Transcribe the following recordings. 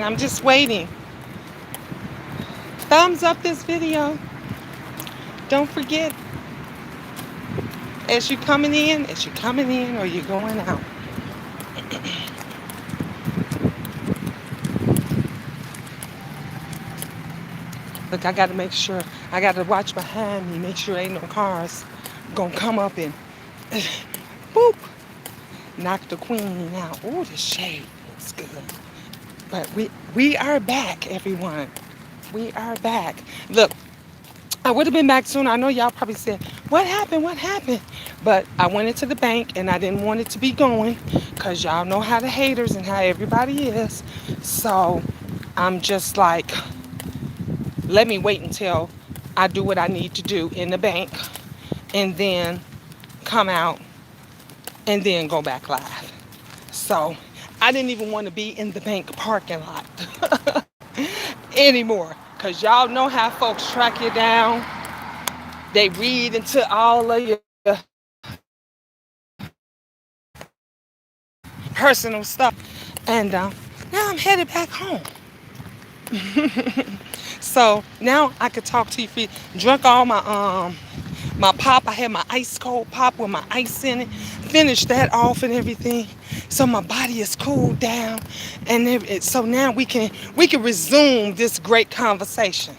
and I'm just waiting. Thumbs up this video. Don't forget, as you're coming in or you're going out. Look, I got to make sure, I got to watch behind me, make sure ain't no cars gonna come up and boop, knock the queen out. Oh, the shade looks good. But we are back, everyone. We are back. Look, I would have been back sooner. I know y'all probably said, what happened? What happened? But I went into the bank and I didn't want it to be going because y'all know how the haters and how everybody is. So I'm just like, let me wait until I do what I need to do in the bank and then come out and then go back live. So I didn't even want to be in the bank parking lot anymore because y'all know how folks track you down. They read into all of your personal stuff. And now I'm headed back home. So now I could talk to you free. Drunk all my pop. I had my ice cold pop with my ice in it. Finished that off and everything. So my body is cooled down. And so now we can resume this great conversation.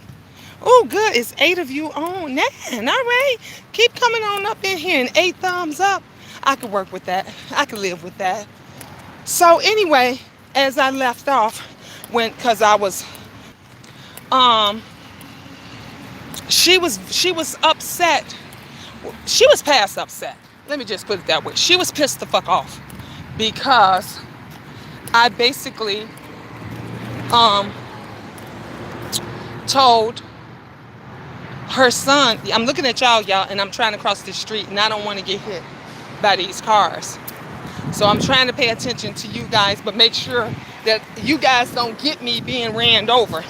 Oh, good. It's 8 of you on. 9. All right. Keep coming on up in here and 8 thumbs up. I could work with that. I could live with that. So anyway, as I left off, because I was, she was upset. She was past upset. Let me just put it that way. She was pissed the fuck off because I basically told her son, I'm looking at y'all, and I'm trying to cross the street, and I don't want to get hit by these cars. So I'm trying to pay attention to you guys, but make sure that you guys don't get me being ran over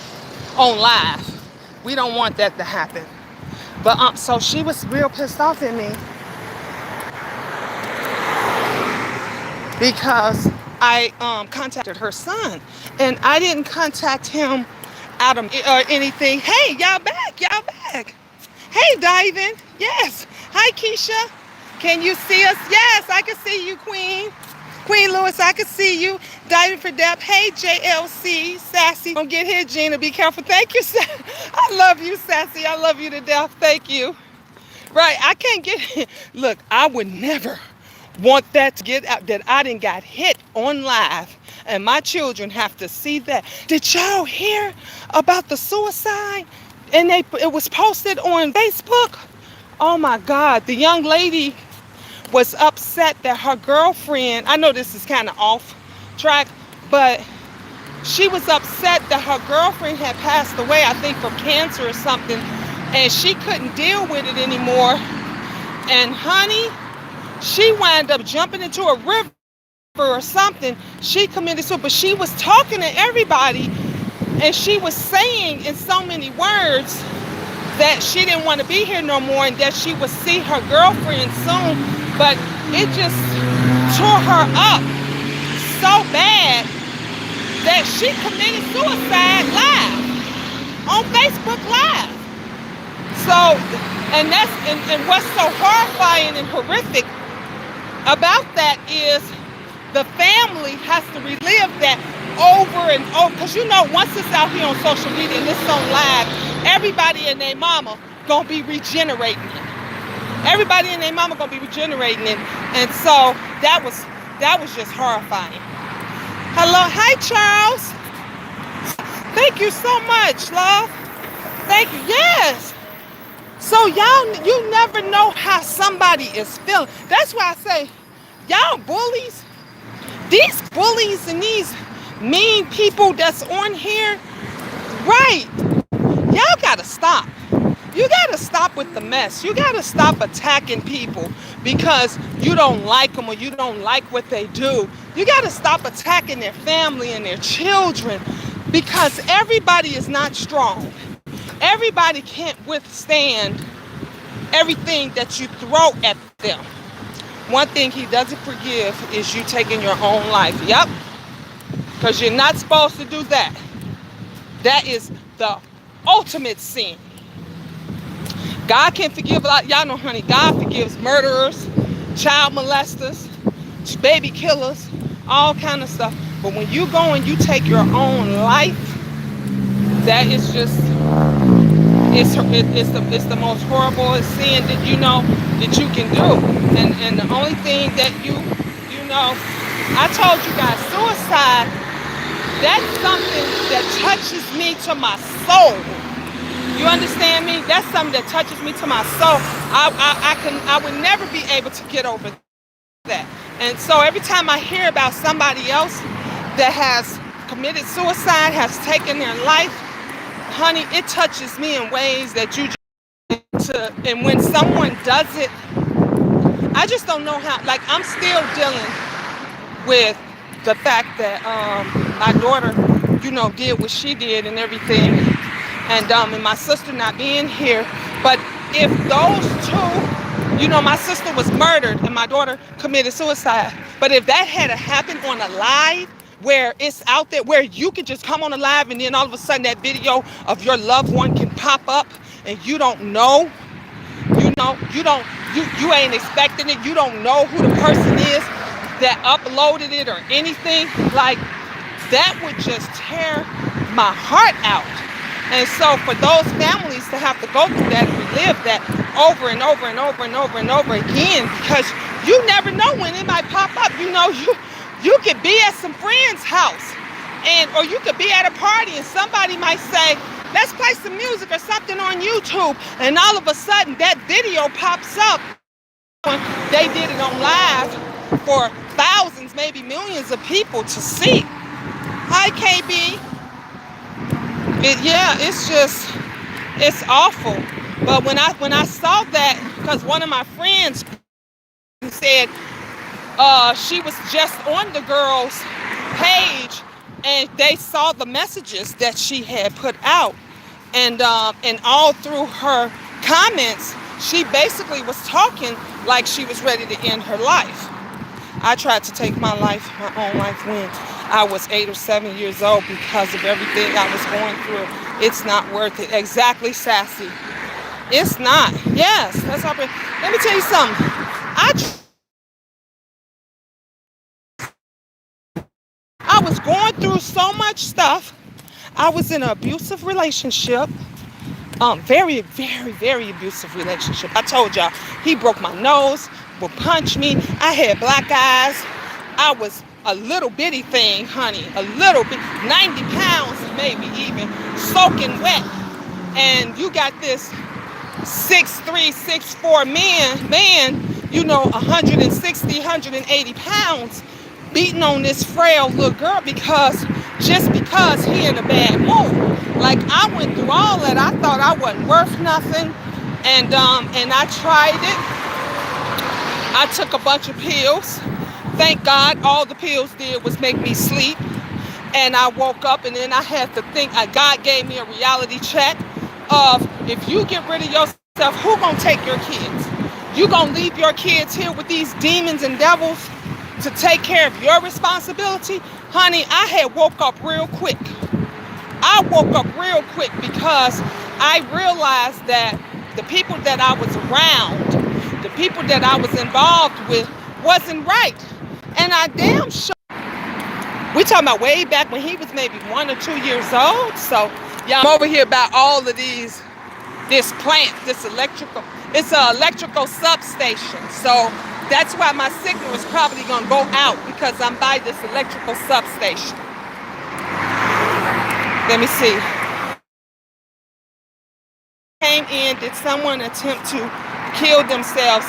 on live. We don't want that to happen. But so she was real pissed off at me because I contacted her son, and I didn't contact him out of anything. Hey, y'all back, y'all back. Hey, Diven. Yes. Hi, Keisha. Can you see us? Yes, I can see you, Queen. Queen Lewis, I can see you. Diving for depth. Hey, JLC. Sassy. Don't get hit, Gina. Be careful. Thank you, I love you, Sassy. I love you to death. Thank you. Right, I can't get hit. Look, I would never want that to get out, that I didn't got hit on live. And my children have to see that. Did y'all hear about the suicide? And it was posted on Facebook. Oh my God, the young lady was upset that her girlfriend, I know this is kind of off track, but she was upset that her girlfriend had passed away, I think from cancer or something, and she couldn't deal with it anymore. And honey, she wound up jumping into a river or something. She committed suicide, but she was talking to everybody, and she was saying in so many words that she didn't want to be here no more and that she would see her girlfriend soon. But it just tore her up so bad that she committed suicide live on Facebook Live. So, and what's so horrifying and horrific about that is the family has to relive that over and over, because you know, once it's out here on social media and it's on live, everybody and their mama gonna be regenerating it. Everybody and their mama gonna be regenerating it. And so that was just horrifying. Hello, hi Charles. Thank you so much, love. Thank you. Yes. So y'all, you never know how somebody is feeling. That's why I say, y'all bullies, these bullies and these mean people that's on here, right? Y'all gotta stop. You gotta stop with the mess. You gotta stop attacking people because you don't like them or you don't like what they do. You gotta stop attacking their family and their children because everybody is not strong. Everybody can't withstand everything that you throw at them. One thing he doesn't forgive is you taking your own life. Yep. Because you're not supposed to do that. That is the ultimate sin. God can forgive a lot. Y'all know, honey, God forgives murderers, child molesters, baby killers, all kind of stuff. But when you go and you take your own life, that is just, it's the most horrible sin that you know that you can do. And the only thing that you know, I told you guys, suicide, that's something that touches me to my soul. You understand me? That's something that touches me to my soul. I would never be able to get over that. And so every time I hear about somebody else that has committed suicide, has taken their life, honey, it touches me in ways that you just and when someone does it, I just don't know how. Like, I'm still dealing with the fact that my daughter, you know, did what she did and everything, and my sister not being here. But if those two, you know, my sister was murdered and my daughter committed suicide. But if that had happened on a live, where it's out there, where you could just come on a live and then all of a sudden that video of your loved one can pop up and you don't know, you ain't expecting it, you don't know who the person is that uploaded it or anything, like, that would just tear my heart out. And so for those families to have to go through that and relive that over and over and over and over and over again, because you never know when it might pop up. You know, you could be at some friend's house, or you could be at a party and somebody might say, let's play some music or something on YouTube, and all of a sudden that video pops up. They did it on live for thousands, maybe millions of people to see. Hi, KB. It's awful. But when I saw that, because one of my friends said she was just on the girl's page and they saw the messages that she had put out, and all through her comments, she basically was talking like she was ready to end her life. I tried to take my own life when I was 8 or 7 years old because of everything I was going through. It's not worth it. Exactly, Sassy. It's not. Yes, that's all. Let me tell you something. I was going through so much stuff. I was in an abusive relationship. Very, very, very abusive relationship. I told y'all, he broke my nose, would punch me. I had black eyes. I was a little bitty thing, honey, a little bit, 90 pounds maybe even, soaking wet. And you got this 6'3", 6'4" man, you know, 160, 180 pounds, beating on this frail little girl because he in a bad mood. Like, I went through all that. I thought I wasn't worth nothing, and I tried it. I took a bunch of pills. Thank God, all the pills did was make me sleep. And I woke up, and then I had to think. God gave me a reality check of, if you get rid of yourself, who gonna take your kids? You gonna leave your kids here with these demons and devils to take care of your responsibility? Honey, I had woke up real quick. I woke up real quick because I realized that the people that I was around, the people that I was involved with, wasn't right. And I damn sure, we talking about way back when he was maybe 1 or 2 years old. So yeah, I'm over here about all of this plant, it's an electrical substation. So that's why my signal is probably gonna go out, because I'm by this electrical substation. Let me see. Came in, did someone attempt to kill themselves?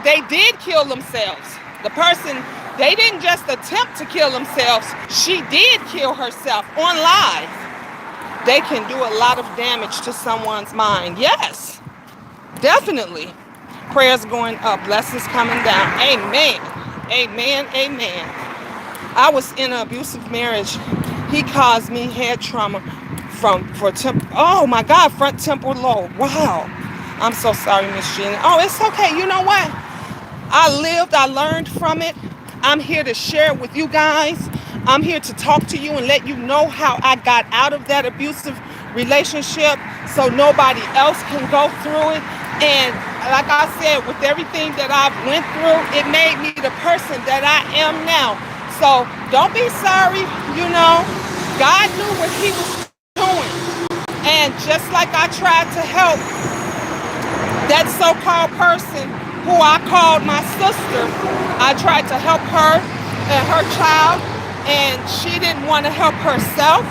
They did kill themselves. The person, they didn't just attempt to kill themselves. She did kill herself on live. They can do a lot of damage to someone's mind. Yes, definitely. Prayers going up, blessings coming down. Amen. Amen. Amen. I was in an abusive marriage. He caused me head trauma front temporal lobe. Wow. I'm so sorry, Miss Gina. Oh, it's okay. You know what? I learned from it. I'm here to share it with you guys. I'm here to talk to you and let you know how I got out of that abusive relationship so nobody else can go through it. And like I said, with everything that I've went through, it made me the person that I am now. So don't be sorry, you know. God knew what he was doing. And just like I tried to help that so-called person who I called my sister, I tried to help her and her child, and she didn't want to help herself.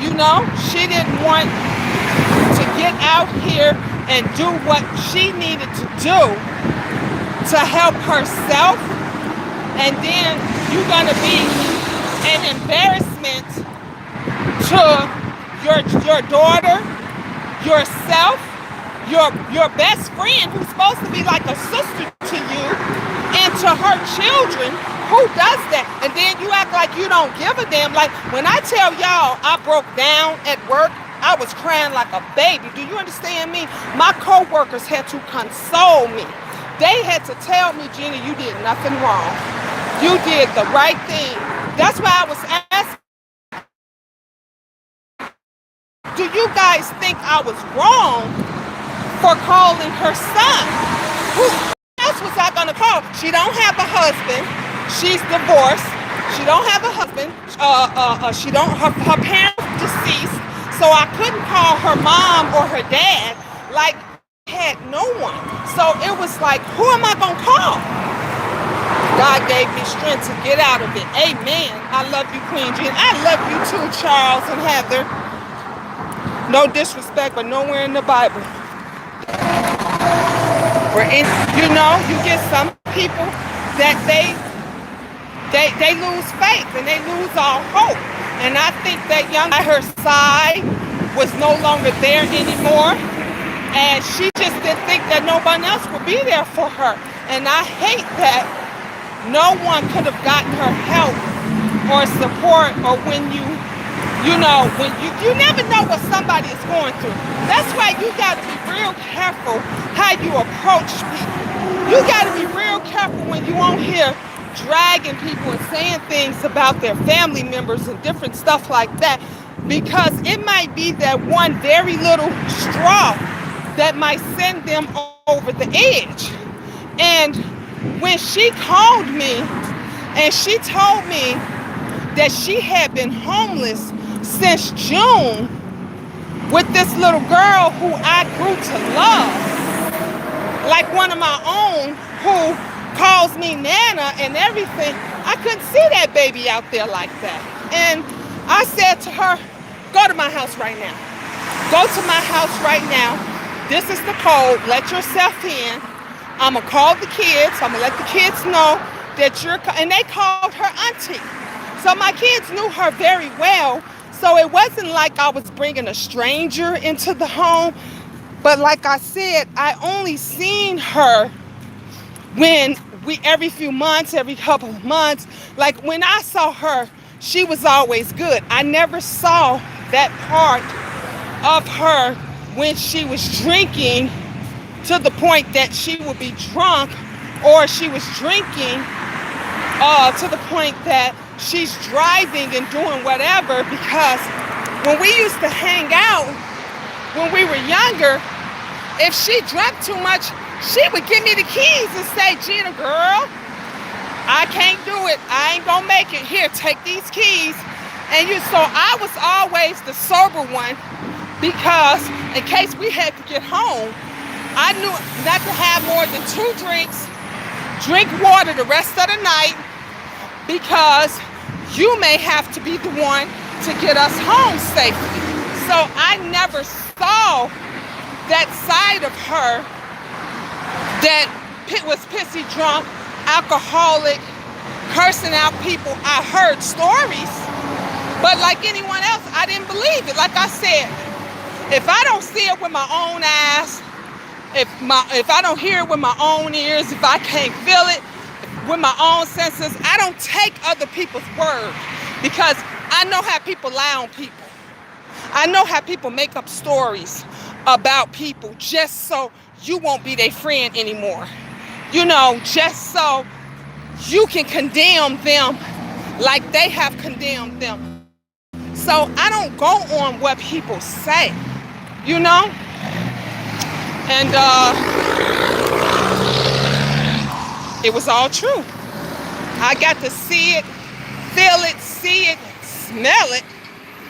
You know, she didn't want to get out here and do what she needed to do to help herself. And then you're going to be an embarrassment to your daughter, yourself, your best friend, who's supposed to be like a sister to you, and to her children. Who does that? And then you act like you don't give a damn. Like when I tell y'all I broke down at work, I was crying like a baby. Do you understand me? My co-workers had to console me. They had to tell me, Gina, you did nothing wrong. You did the right thing. That's why I was asking, do you guys think I was wrong for calling her son? Who else was I gonna call? She don't have a husband. She's divorced. She don't have a husband. Her parents deceased. So I couldn't call her mom or her dad. Like, had no one. So it was like, who am I gonna call? God gave me strength to get out of it. Amen. I love you, Queen Jean. I love you too, Charles and Heather. No disrespect, but nowhere in the Bible. You know, you get some people that they lose faith and they lose all hope. And I think that young at her side was no longer there anymore. And she just didn't think that no one else would be there for her. And I hate that no one could have gotten her help or support, or when you never know what somebody is going through. That's why you got to be real careful how you approach people. You got to be real careful when you on here dragging people and saying things about their family members and different stuff like that, because it might be that one very little straw that might send them over the edge. And when she called me and she told me that she had been homeless since June with this little girl who I grew to love, like one of my own, who calls me Nana and everything, I couldn't see that baby out there like that. And I said to her, go to my house right now. Go to my house right now. This is the code. Let yourself in. I'm going to call the kids. I'm going to let the kids know that and they called her auntie. So my kids knew her very well. So it wasn't like I was bringing a stranger into the home. But like I said, I only seen her when every few months, every couple of months. Like when I saw her, she was always good. I never saw that part of her when she was drinking to the point that she would be drunk, or she was drinking to the point that she's driving and doing whatever. Because when we used to hang out when we were younger, if she drank too much, she would give me the keys and say, Gina, girl, I can't do it. I ain't gonna make it. Here, take these keys. And so I was always the sober one, because in case we had to get home, I knew not to have more than 2 drinks, drink water the rest of the night, because you may have to be the one to get us home safely. So I never saw that side of her that was pissy drunk, alcoholic, cursing out people. I heard stories, but like anyone else, I didn't believe it. Like I said, if I don't see it with my own eyes, if I don't hear it with my own ears, if I can't feel it with my own senses, I don't take other people's word, because I know how people lie on people. I know how people make up stories about people just so you won't be their friend anymore. You know, just so you can condemn them like they have condemned them. So I don't go on what people say, you know? And it was all true. I got to see it, feel it, see it, smell it,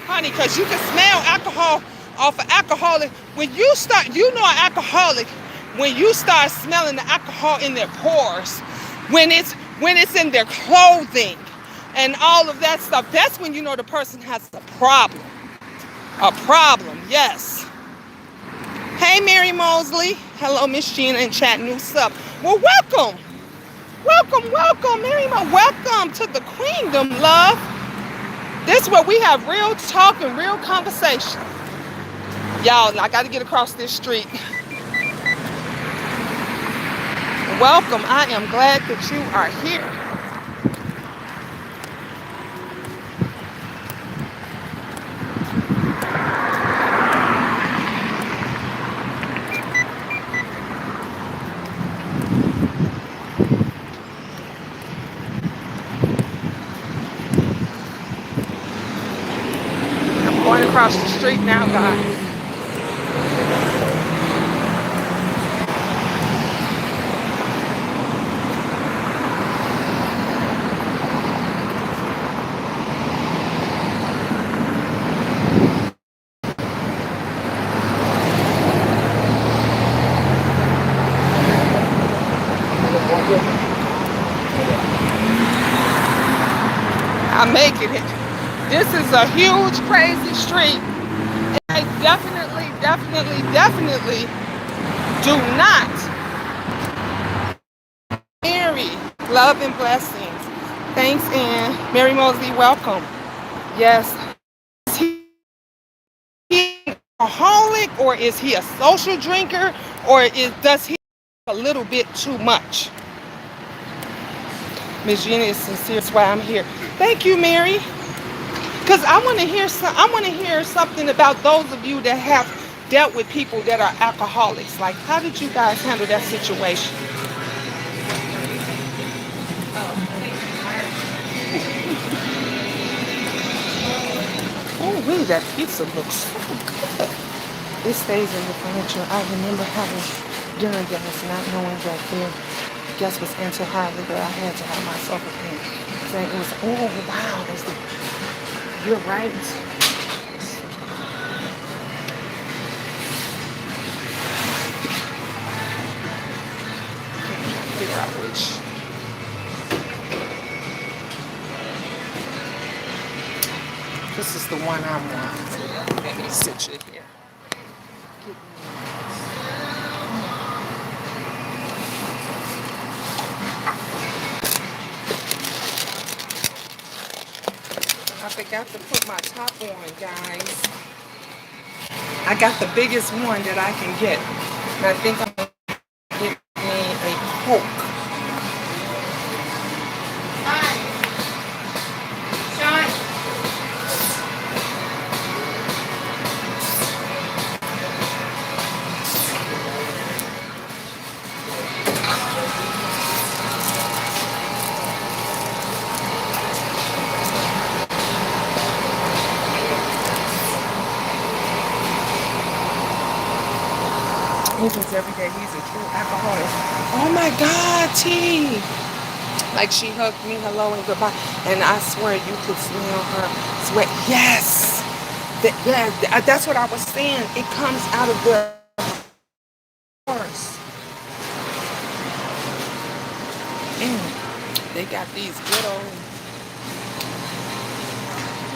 honey, because you can smell alcohol off of alcoholic. When you start, you know an alcoholic, when you start smelling the alcohol in their pores, when it's in their clothing and all of that stuff, that's when you know the person has a problem. A problem, yes. Hey, Mary Mosley. Hello, Miss Gina in chat. What's up? Well, welcome. Welcome, welcome, Mary Mo. Welcome to the Queendom, love. This is where we have real talk and real conversation. Y'all, I got to get across this street. Welcome. I am glad that you are here. I'm going across the street now, guys. I'm making it. This is a huge, crazy street. And I definitely do not marry. Love and blessings. Thanks, and Mary Mosley, welcome. Yes. Is he an alcoholic, or is he a social drinker, or does he a little bit too much? Miss Gina is sincere. That's why I'm here. Thank you, Mary. Because I want to hear something about those of you that have dealt with people that are alcoholics. Like, how did you guys handle that situation? Oh, really? That pizza looks so good. It stays in the furniture. I remember having dinner guests, not knowing that their guest was into high liquor. I had to have myself a thing. Saying it was, oh wow, you're right. Figure out which. This is the one I want. Let me sit you here. I forgot to put my top on, guys. I got the biggest one that I can get. And I think I'm going to get me a Coke. He was every day. He's a true alcoholic. Oh my God, T. Like she hugged me, hello and goodbye. And I swear you could smell her sweat. Yes. That's what I was saying. It comes out of the pores. They got these good old.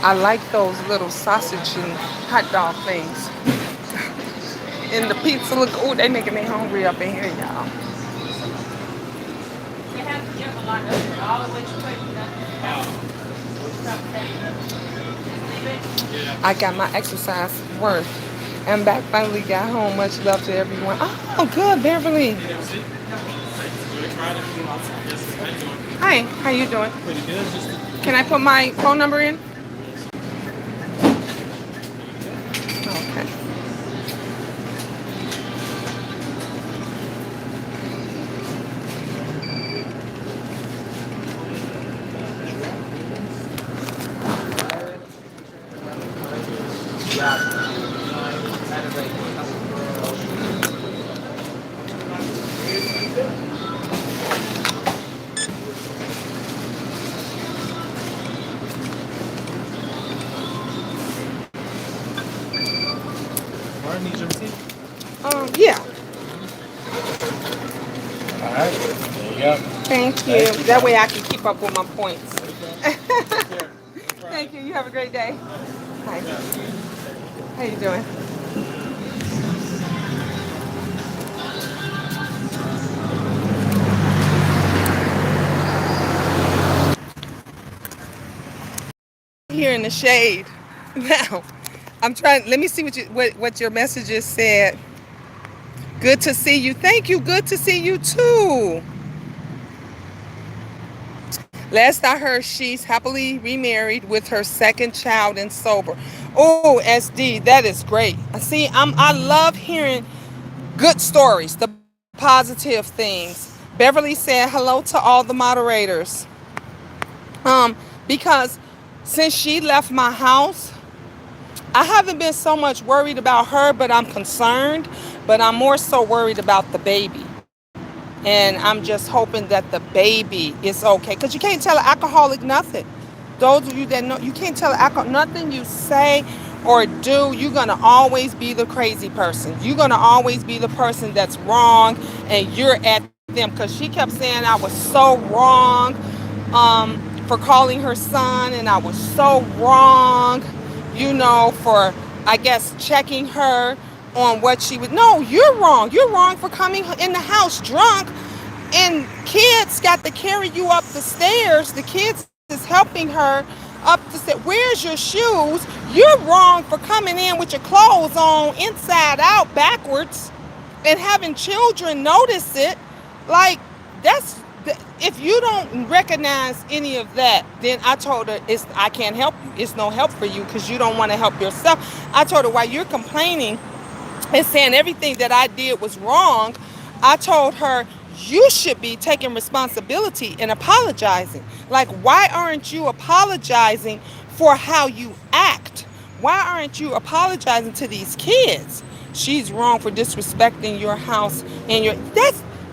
I like those little sausage and hot dog things. And the pizza look, oh, they making me hungry up in here, y'all. I got my exercise worth. And back, finally got home. Much love to everyone. Oh, good, Beverly. Hi, how you doing? Pretty good. Can I put my phone number in? Okay. Thank you. That way I can keep up with my points. Thank you. You have a great day. Hi. How you doing? Here in the shade. Now, I'm trying. Let me see what your messages said. Good to see you. Thank you. Good to see you too. Last I heard, she's happily remarried with her second child and sober. Oh, SD, that is great. See, I love hearing good stories, the positive things. Beverly said hello to all the moderators. Because since she left my house, I haven't been so much worried about her, but I'm concerned. But I'm more so worried about the baby. And I'm just hoping that the baby is okay. Because you can't tell an alcoholic nothing. Those of you that know, you can't tell an alcoholic nothing you say or do. You're going to always be the crazy person. You're going to always be the person that's wrong and you're at them. Because she kept saying I was so wrong for calling her son. And I was so wrong, for, I guess, checking her on what she would. No, you're wrong. You're wrong for coming in the house drunk and kids got to carry you up the stairs. The kids is helping her up the stairs. Where's your shoes? You're wrong for coming in with your clothes on inside out backwards and having children notice it. Like, if you don't recognize any of that, then I told her I can't help you. It's no help for you because you don't want to help yourself. I told her while you're complaining and saying everything that I did was wrong, I told her you should be taking responsibility and apologizing. Like, why aren't you apologizing for how you act? Why aren't you apologizing to these kids? She's wrong for disrespecting your house and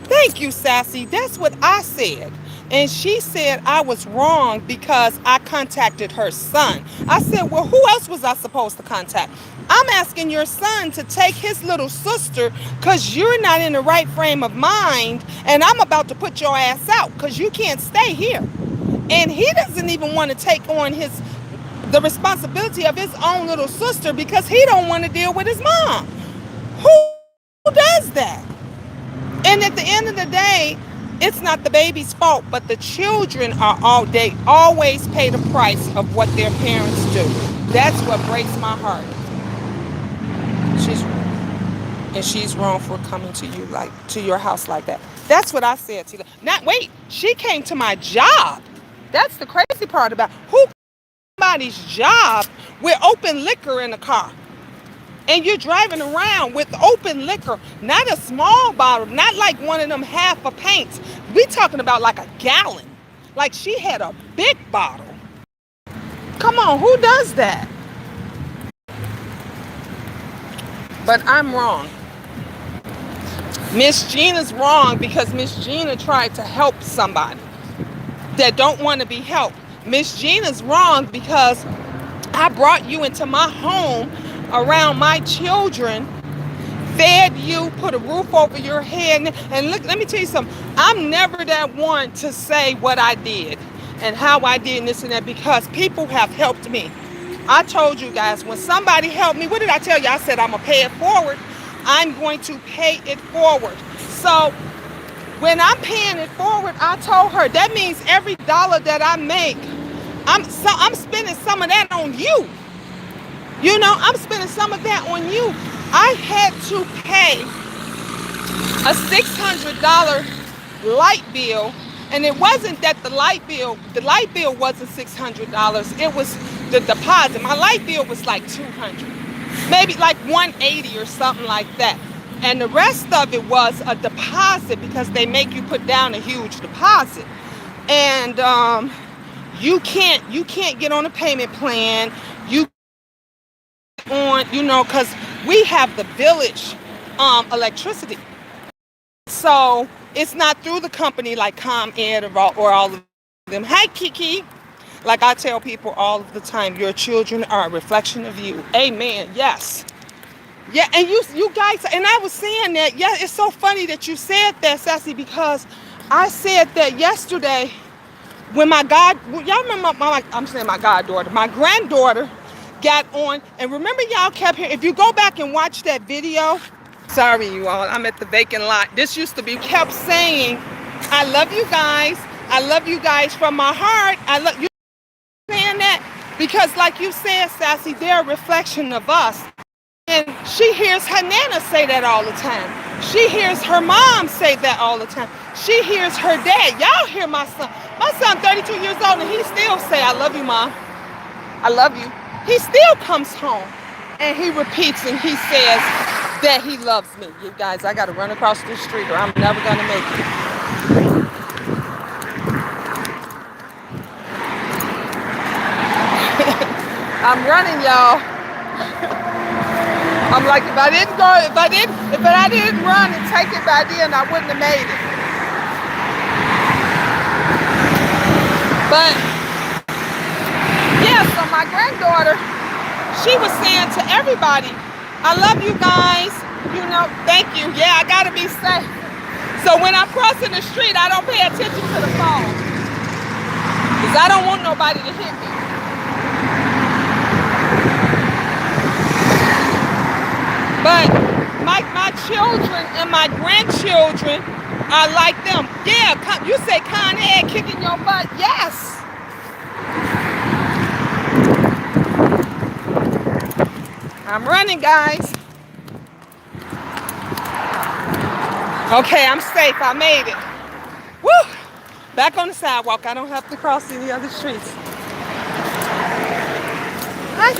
thank you, Sassy. That's what I said. And she said I was wrong because I contacted her son. I said, well, who else was I supposed to contact? I'm asking your son to take his little sister because you're not in the right frame of mind. And I'm about to put your ass out because you can't stay here. And he doesn't even want to take on the responsibility of his own little sister because he don't want to deal with his mom. Who does that? And at the end of the day, it's not the baby's fault, but the children they always pay the price of what their parents do. That's what breaks my heart. She's wrong for coming to your house like that. That's what I said to them. She came to my job. That's the crazy part about somebody's job with open liquor in the car. And you're driving around with open liquor, not a small bottle, not like one of them half a pints. We talking about like a gallon. Like she had a big bottle. Come on, who does that? But I'm wrong. Miss Gina's wrong because Miss Gina tried to help somebody that don't want to be helped. Miss Gina's wrong because I brought you into my home around my children, fed you, put a roof over your head. And look, let me tell you something. I'm never that one to say what I did and how I did this and that because people have helped me. I told you guys, when somebody helped me, what did I tell you? I said, I'm going to pay it forward. I'm going to pay it forward. So when I'm paying it forward, I told her that means every dollar that I make, I'm spending some of that on you. I'm spending some of that on you. I had to pay a $600 light bill. And it wasn't that the light bill wasn't $600. It was the deposit. My light bill was like $200, maybe like $180 or something like that. And the rest of it was a deposit because they make you put down a huge deposit. And you can't get on a payment plan. Because we have the village electricity. So it's not through the company like ComEd or all of them. Hi, Kiki. Like I tell people all of the time, your children are a reflection of you. Amen. Yes. Yeah, and you guys, and I was saying that, yeah, it's so funny that you said that, Sassy, because I said that yesterday when y'all remember I'm saying my goddaughter, my granddaughter got on, and remember y'all kept hearing, if you go back and watch that video, sorry you all, I'm at the vacant lot. This used to be, kept saying, I love you guys. I love you guys from my heart. I love you, saying that because like you said, Sassy, they're a reflection of us. And she hears her nana say that all the time. She hears her mom say that all the time. She hears her dad. Y'all hear my son. My son 32 years old and he still say, I love you, Mom. I love you. He still comes home and he repeats and he says that he loves me. You guys, I got to run across the street or I'm never going to make it. I'm running, y'all. I'm like, if I didn't run and take it by then, I wouldn't have made it. But yeah, so my granddaughter, she was saying to everybody, I love you guys, you know, thank you. Yeah, I gotta be safe. So when I'm crossing the street, I don't pay attention to the phone. Because I don't want nobody to hit me. But my children and my grandchildren are like them. Yeah, you say Con Ed kicking your butt. Yes. I'm running, guys. Okay, I'm safe. I made it. Woo! Back on the sidewalk. I don't have to cross any other streets. Hi.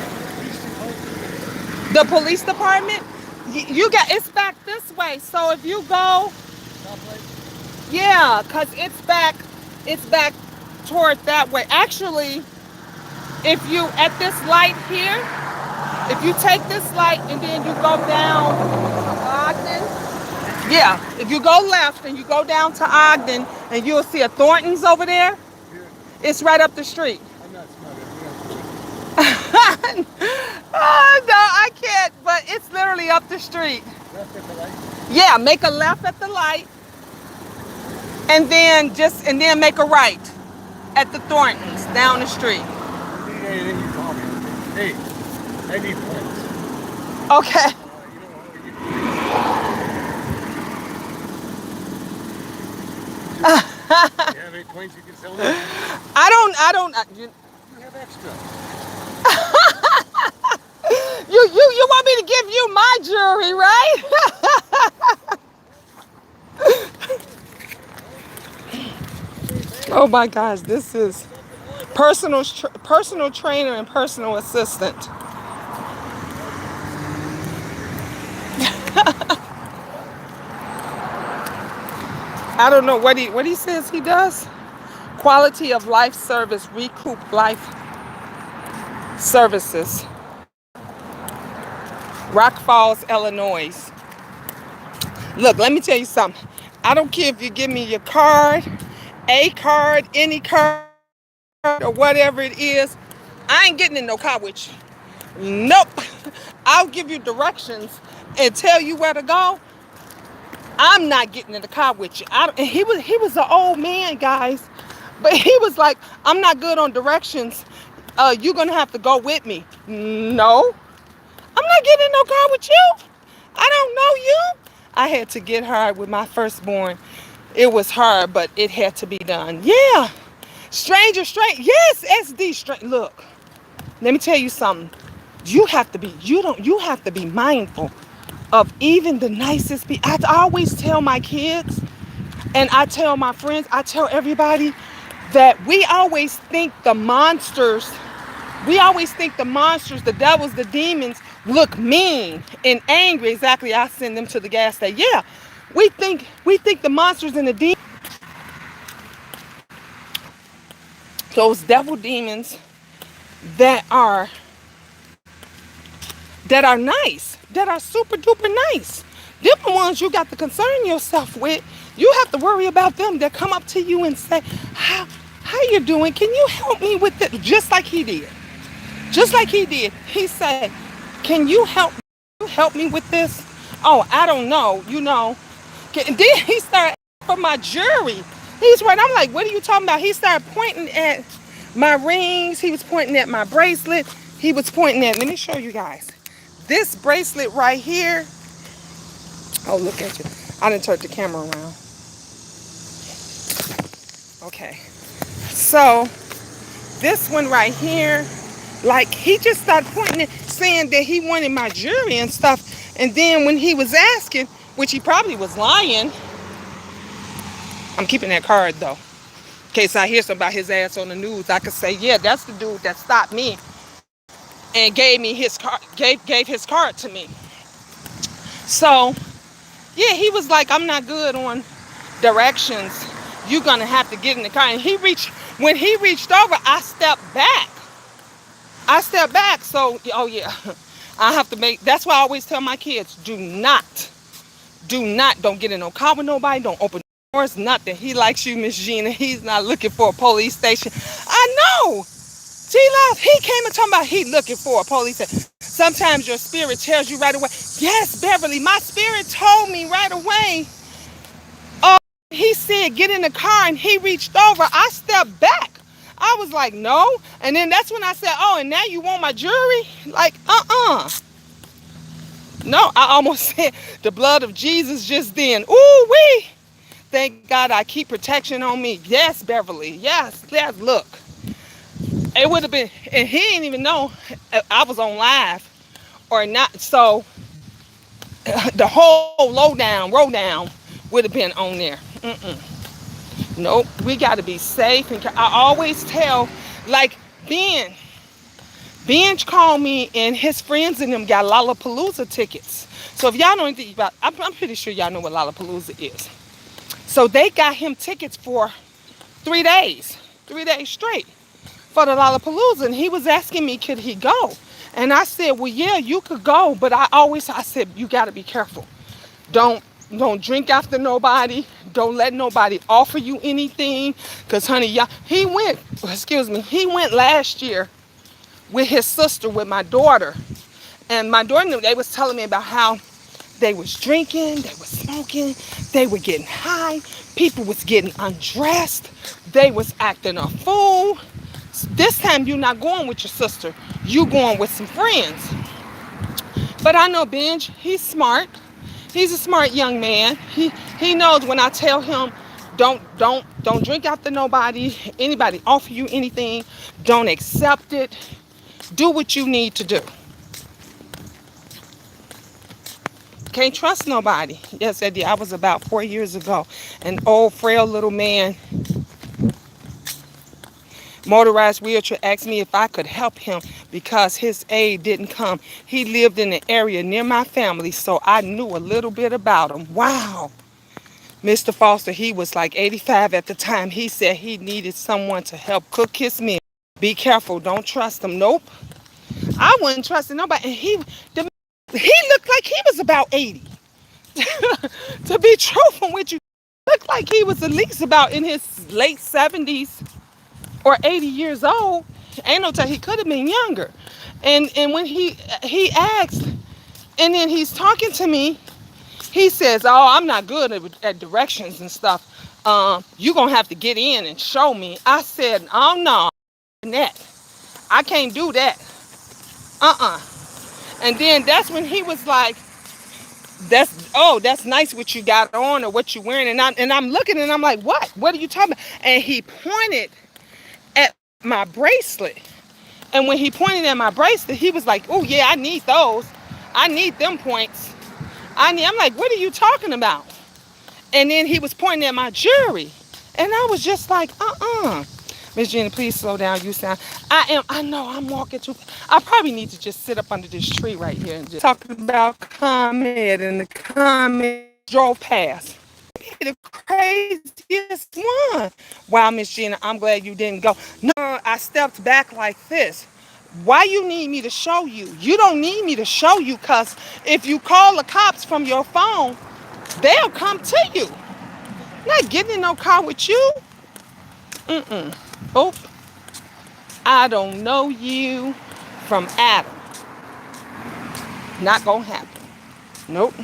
The police department? You got, it's back this way. So if you go, yeah, cause it's back toward that way. Actually, if you at this light here, if you take this light and then you go down to Ogden, yeah, if you go left and you go down to Ogden and you'll see a Thornton's over there, it's right up the street. Oh, no, I can't, but it's literally up the street. Left at the light? Yeah, make a left at the light and then make a right at the Thorntons down the street. Hey, I need points. Okay. You have any points you can sell me? I don't. You have extra. You want me to give you my jewelry, right? Oh my gosh, this is personal trainer and personal assistant. I don't know what he says he does. Quality of life service, recoup life services. Rock Falls, Illinois. Look, let me tell you something. I don't care if you give me your card, a card, any card, or whatever it is. I ain't getting in no car with you. Nope. I'll give you directions and tell you where to go. I'm not getting in the car with you. And he was an old man, guys, but he was like, I'm not good on directions. You're gonna have to go with me. No. I'm not getting in no car with you. I don't know you. I had to get her with my firstborn. It was hard, but it had to be done. Yeah. Stranger. Yes, SD. Look, let me tell you something. You have to be mindful of even the nicest people. I always tell my kids and I tell my friends, I tell everybody that we always think the monsters, the devils, the demons look mean and angry. Exactly. I send them to the gas station. Yeah. We think the monsters and the demons, those devil demons that are nice, that are super duper nice. Them the ones you got to concern yourself with. You have to worry about them. They come up to you and say, how you doing? Can you help me with it? Just like he did. He said, can you help help me with this? Oh, I don't know. And then he started for my jewelry. He's right. I'm like, what are you talking about? He started pointing at my rings. He was pointing at my bracelet. He was pointing at, let me show you guys. This bracelet right here. Oh, look at you. I didn't turn the camera around. Okay. So this one right here, like he just started pointing it, saying that he wanted my jewelry and stuff. And then when he was asking, which he probably was lying, I'm keeping that card though. In case I hear something about his ass on the news, I could say, yeah, that's the dude that stopped me and gave me his card, gave his card to me. So yeah, he was like, I'm not good on directions. You're gonna have to get in the car. And when he reached over, I stepped back. So, oh yeah, I have to that's why I always tell my kids, don't get in no car with nobody. Don't open doors, nothing. He likes you, Miss Gina. He's not looking for a police station. I know. G-Love, he came and talking about he looking for a police station. Sometimes your spirit tells you right away. Yes, Beverly, my spirit told me right away. He said, get in the car, and he reached over. I stepped back. I was like, no. And then that's when I said, oh, and now you want my jewelry? Like, No, I almost said the blood of Jesus just then. Ooh, wee. Thank God I keep protection on me. Yes, Beverly. Yes, look. It would have been, and he didn't even know I was on live or not. So the whole lowdown, would have been on there. Nope, we got to be safe. And I always tell, like, Benj called me and his friends and them got Lollapalooza tickets. So if y'all know anything about, I'm pretty sure y'all know what Lollapalooza is. So they got him tickets for 3 days straight for the Lollapalooza. And he was asking me, could he go? And I said, well, yeah, you could go. But I said, you got to be careful. Don't drink after nobody. Don't let nobody offer you anything. Because, honey, he went last year with his sister, with my daughter. And my daughter, they was telling me about how they was drinking, they was smoking, they were getting high, people was getting undressed, they was acting a fool. This time you're not going with your sister, you going with some friends. But I know Benj, he's smart. He's a smart young man. He knows when I tell him, don't drink after anybody offer you anything, don't accept it. Do what you need to do. Can't trust nobody. Yes, Eddie, I was about 4 years ago. An old, frail little man, motorized wheelchair, asked me if I could help him because his aid didn't come. He lived in an area near my family, so I knew a little bit about him. Wow. Mr. Foster, he was like 85 at the time. He said he needed someone to help cook his meal. Be careful. Don't trust him. Nope. I wasn't trusting nobody. And he looked like he was about 80. To be truthful with you, looked like he was at least about in his late 70s or 80 years old. Ain't no time, he could have been younger. And when he asked, and then he's talking to me, he says, oh, I'm not good at directions and stuff. You're going to have to get in and show me. I said, oh, no, I can't do that. And then that's when he was like, that's nice what you got on or what you wearing. And I'm looking and I'm like, what? What are you talking about? And he pointed at my bracelet. And when he pointed at my bracelet, he was like, oh yeah, I need those. I need them points. I'm like, what are you talking about? And then he was pointing at my jewelry. And I was just like, Miss Jenny, please slow down. You sound, I know I'm walking too. I probably need to just sit up under this tree right here and just talk about ComEd, and the ComEd drove past. The craziest one. Wow, Miss Gina, I'm glad you didn't go. No, I stepped back like this. Why you need me to show you? You don't need me to show you, because if you call the cops from your phone, they'll come to you. Not getting in no car with you. Oh, I don't know you from Adam. Not gonna happen. Nope.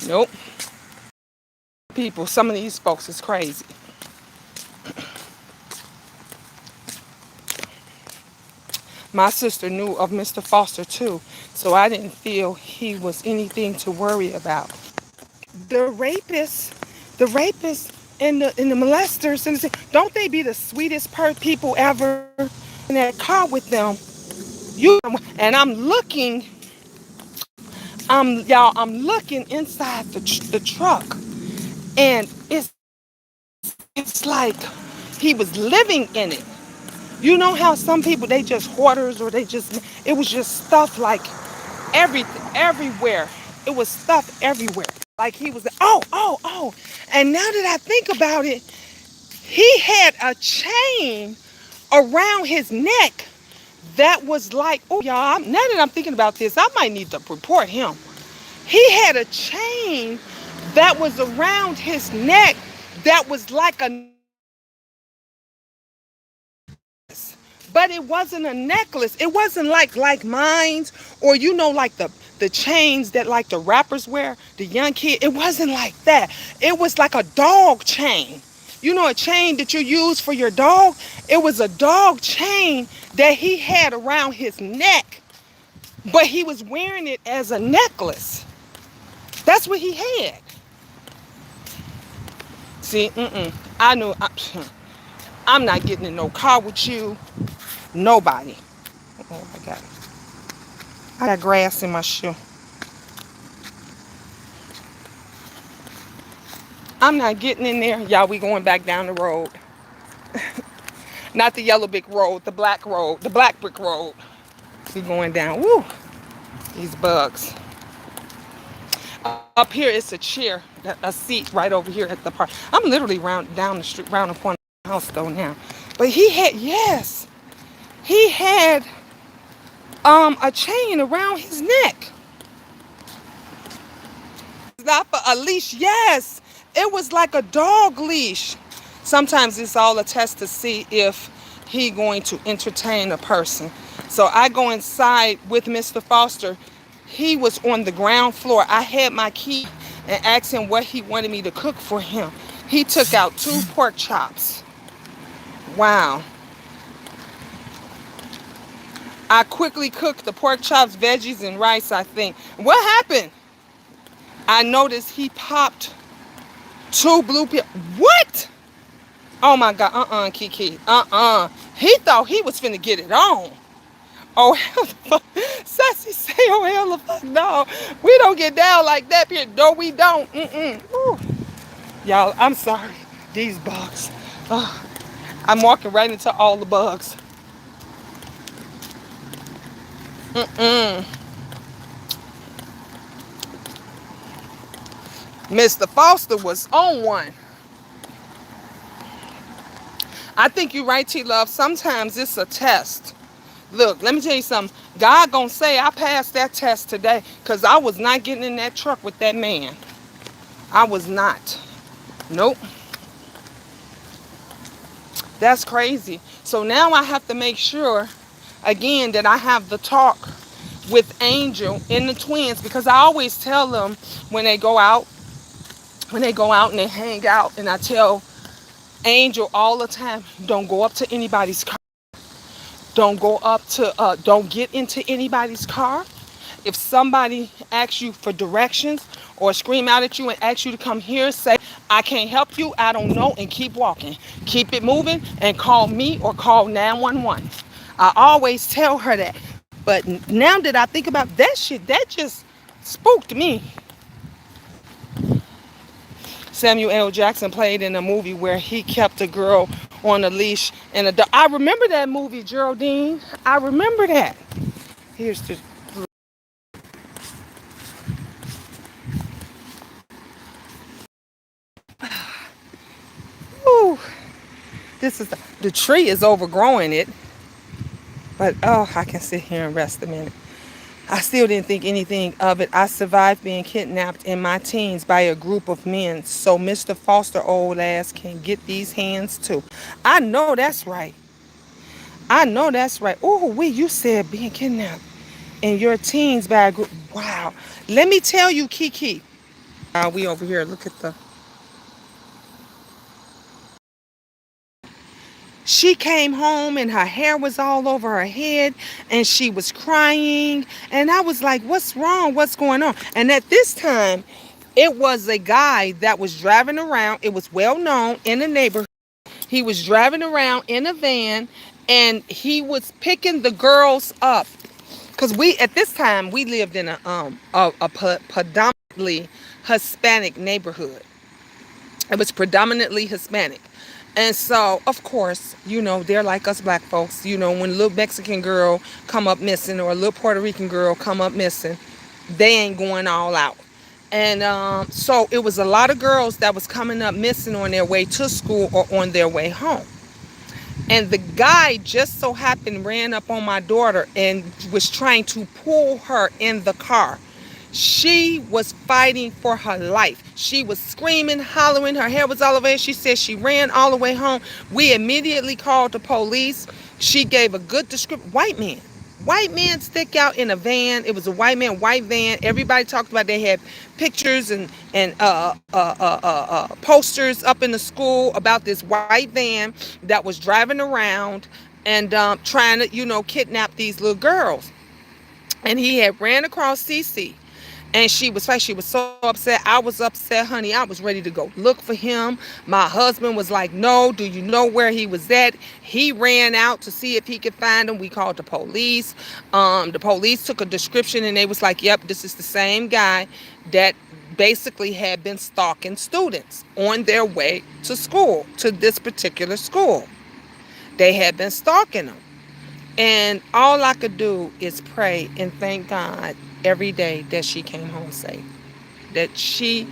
Nope. People, some of these folks is crazy. My sister knew of Mr. Foster too, so I didn't feel he was anything to worry about. The rapists, and the molesters, don't they be the sweetest people ever in that car with them? You and I'm looking inside the truck, and it's like he was living in it. You know how some people, they just hoarders, or it was just stuff like everything everywhere. It was stuff everywhere. Like he was, oh. And now that I think about it, he had a chain around his neck that was like, oh, y'all, now that I'm thinking about this, I might need to report him. He had a chain that was around his neck that was like a, but it wasn't a necklace. It wasn't like mines, or like the chains that like the rappers wear, the young kid. It wasn't like that. It was like a dog chain. A chain that you use for your dog? It was a dog chain that he had around his neck, but he was wearing it as a necklace. That's what he had. See, I knew I'm not getting in no car with you. Nobody. Oh, I got grass in my shoe. I'm not getting in there. Y'all, we going back down the road. Not the yellow brick road, the black road, the black brick road. We going down. Woo! These bugs. Up here, it's a chair, a seat right over here at the park. I'm literally down the street, round the corner of the house though now. But yes, he had a chain around his neck. Not for a leash, yes. It was like a dog leash. Sometimes it's all a test to see if he going to entertain a person. So I go inside with Mr. Foster. He was on the ground floor. I had my key and asked him what he wanted me to cook for him. He took out 2 pork chops. Wow. I quickly cooked the pork chops, veggies, and rice, I think. What happened? I noticed he popped 2 blue pills. What? Oh my God, Kiki. He thought he was finna get it on. Oh, hell the fuck. Sassy say, oh, hell the fuck no. We don't get down like that here. No, we don't. Ooh. Y'all, I'm sorry. These bugs. I'm walking right into all the bugs. Mr. Foster was on one. I think you're right, T-Love. Sometimes it's a test. Look, let me tell you something. God gonna say I passed that test today, because I was not getting in that truck with that man. I was not. Nope. That's crazy. So now I have to make sure, again, that I have the talk with Angel and the twins, because I always tell them when they go out and they hang out, and I tell Angel all the time, don't go up to anybody's car. Don't get into anybody's car. If somebody asks you for directions or scream out at you and asks you to come here, say, I can't help you, I don't know, and keep walking. Keep it moving and call me or call 911. I always tell her that. But now that I think about that shit, that just spooked me. Samuel L. Jackson played in a movie where he kept a girl on a leash and a dog. I remember that movie, Geraldine. I remember that. Here's the... Ooh, this is the tree is overgrowing it, but oh, I can sit here and rest a minute. I still didn't think anything of it. I survived being kidnapped in my teens by a group of men, so Mr. Foster old ass can get these hands too. I know that's right. I know that's right. Oh, you said being kidnapped in your teens by a group. Wow. Let me tell you, Kiki. We over here. Look at the. She came home and her hair was all over her head and she was crying. And I was like, what's wrong? What's going on? And at this time, it was a guy that was driving around. It was well known in the neighborhood. He was driving around in a van and he was picking the girls up. Because we, at this time, we lived in a predominantly Hispanic neighborhood. It was predominantly Hispanic. And so, of course, they're like us black folks. When a little Mexican girl come up missing or a little Puerto Rican girl come up missing, they ain't going all out. And so it was a lot of girls that was coming up missing on their way to school or on their way home. And the guy just so happened ran up on my daughter and was trying to pull her in the car. She was fighting for her life. She was screaming, hollering. Her hair was all over. She said she ran all the way home. We immediately called the police. She gave a good description. White man. White man stick out in a van. It was a white man, white van. Everybody talked about they had pictures and posters up in the school about this white van that was driving around and trying to, kidnap these little girls. And he had ran across CC. And she was like, she was so upset. I was upset, honey. I was ready to go look for him. My husband was like, no, do you know where he was at? He ran out to see if he could find him. We called the police. The police took a description and they was like, yep, this is the same guy that basically had been stalking students on their way to school, to this particular school. They had been stalking them. And all I could do is pray and thank God every day that she came home safe. That she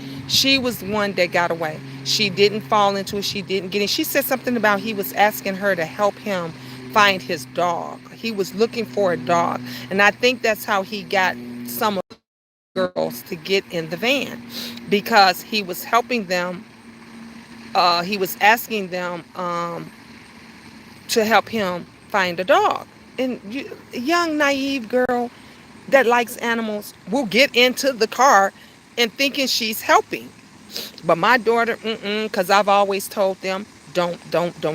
was the one that got away. She didn't fall into it. She didn't get in. She said something about he was asking her to help him find his dog. He was looking for a dog. And I think that's how he got some of the girls to get in the van. Because he was helping them. He was asking them to help him find a dog. And a young, naive girl that likes animals will get into the car and thinking she's helping. But my daughter, because I've always told them, don't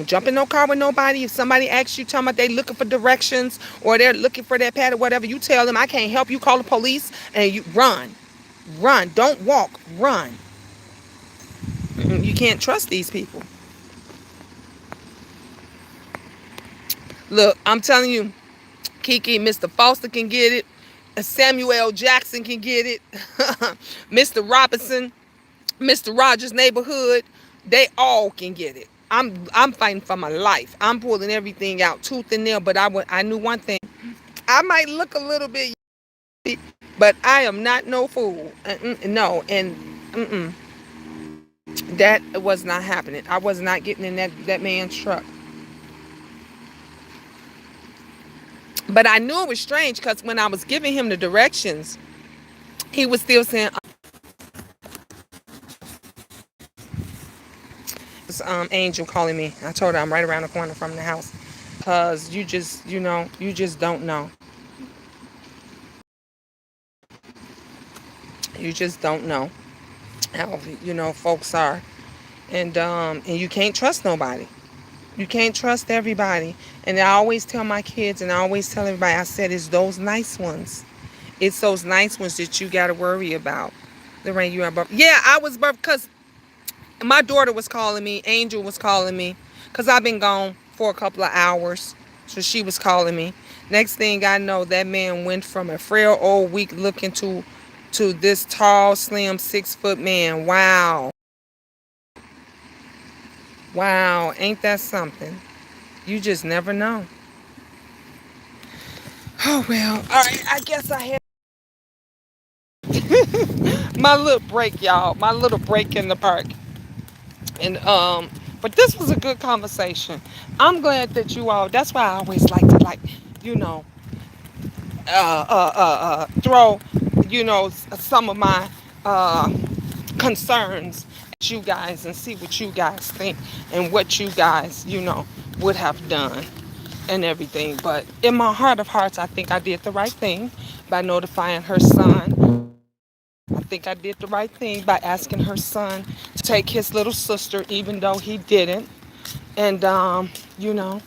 jump in no car with nobody. If somebody asks you, talking about they looking for directions or they're looking for that pad or whatever, you tell them I can't help you. Call the police and you run. Don't walk, run. You can't trust these people. Look, I'm telling you, Kiki, Mr. Foster can get it. Samuel L. Jackson can get it. Mr. Robinson, Mr. Rogers' Neighborhood, they all can get it. I'm fighting for my life. I'm pulling everything out tooth and nail. But I knew one thing. I might look a little bit, but I am not no fool. No, and that was not happening. I was not getting in that man's truck. But I knew it was strange because when I was giving him the directions, he was still saying, Angel calling me. I told her I'm right around the corner from the house. Because you just don't know. You just don't know how, folks are. And you can't trust nobody. You can't trust everybody. And I always tell my kids and I always tell everybody, I said, it's those nice ones. It's those nice ones that you got to worry about. Lorraine, you are birth. Yeah, I was birth because my daughter was calling me. Angel was calling me because I've been gone for a couple of hours. So she was calling me. Next thing I know, that man went from a frail old weak looking to this tall, slim, 6-foot man. Wow. Wow, ain't that something? You just never know. Oh, well. All right, I guess I had my little break, y'all. My little break in the park. And but this was a good conversation. I'm glad that you all, that's why I always like to you know, throw, some of my concerns at you guys and see what you guys think and what you guys, would have done. and everything. But in my heart of hearts, I think I did the right thing by notifying her son. I think I did the right thing by asking her son to take his little sister, even though he didn't. And, you know,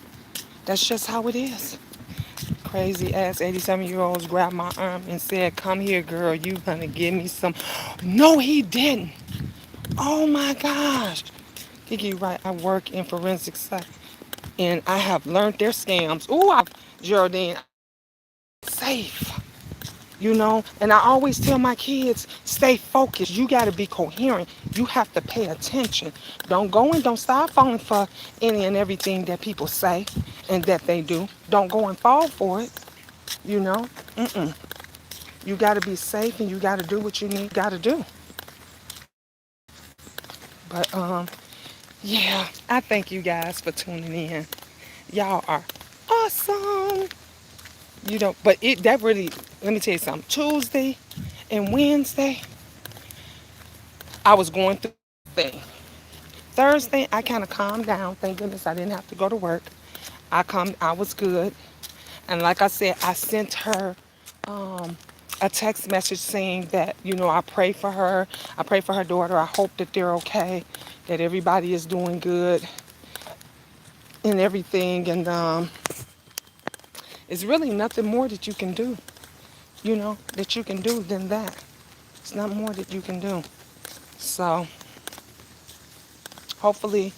that's just how it is. Crazy ass 87-year-olds grabbed my arm and said, "Come here, girl, you gonna give me some." No, he didn't. Oh my gosh. Kiki, right, I work in forensic science and I have learned their scams. Ooh, Geraldine, safe. You know, and I always tell my kids, stay focused. You got to be coherent. You have to pay attention. Don't go and don't start falling for any and everything that people say and that they do. Don't go and fall for it. You know, you got to be safe and you got to do what you need got to do. But yeah, I thank you guys for tuning in. Y'all are awesome. You know, but it that really, let me tell you something. Tuesday and Wednesday, I was going through the thing. Thursday, I kind of calmed down. Thank goodness I didn't have to go to work. I was good. And like I said, I sent her um, a text message saying that, you know, I pray for her. I pray for her daughter. I hope that they're okay, that everybody is doing good and everything. And it's really nothing more that you can do, you know, that you can do than that. It's not more that you can do. So hopefully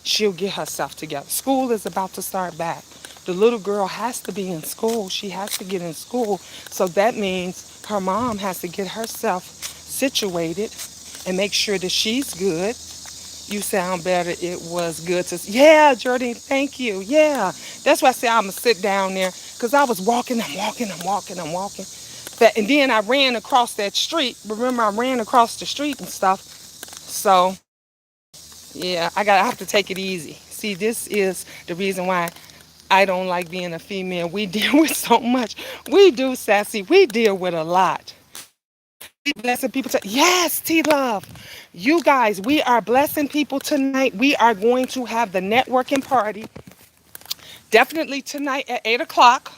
she'll get herself together. School is about to start back. The little girl has to be in school. She has to get in school. So that means her mom has to get herself situated and make sure that she's good. You sound better. It was good to. Yeah, Jordan, thank you. Yeah. That's why I said I'm going to sit down there because I was walking, I'm walking. And then I ran across that street. Remember, I ran across the street and stuff. So yeah, I have to take it easy. See, this is the reason why I don't like being a female. We deal with so much. We do, Sassy. We deal with a lot. We blessing people. Yes, T Love. You guys, we are blessing people tonight. We are going to have the networking party. Definitely tonight at 8 o'clock.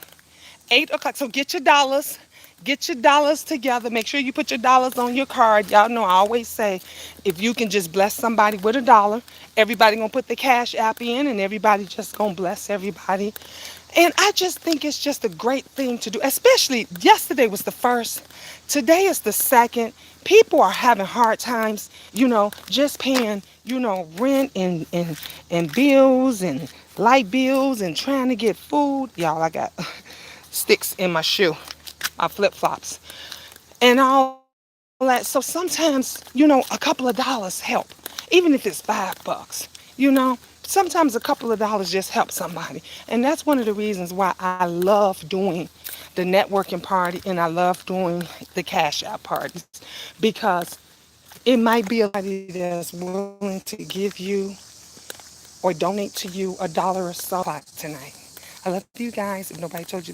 8 o'clock. So get your dollars. Get your dollars together. Make sure you put your dollars on your card. Y'all know I always say, if you can just bless somebody with $1, everybody gonna put the cash app in and everybody just gonna bless everybody. And I just think it's just a great thing to do, especially yesterday was the first. Today is the second. People are having hard times, you know, just paying, you know, rent and bills and light bills and trying to get food. Y'all, I got sticks in my shoe, my flip-flops, and all that. So sometimes, you know, a couple of dollars help, even if it's $5, you know. Sometimes a couple of dollars just help somebody. And that's one of the reasons why I love doing the networking party and I love doing the cash out parties, because it might be a somebody that's willing to give you or donate to you $1 or so tonight. I love you guys. If nobody told you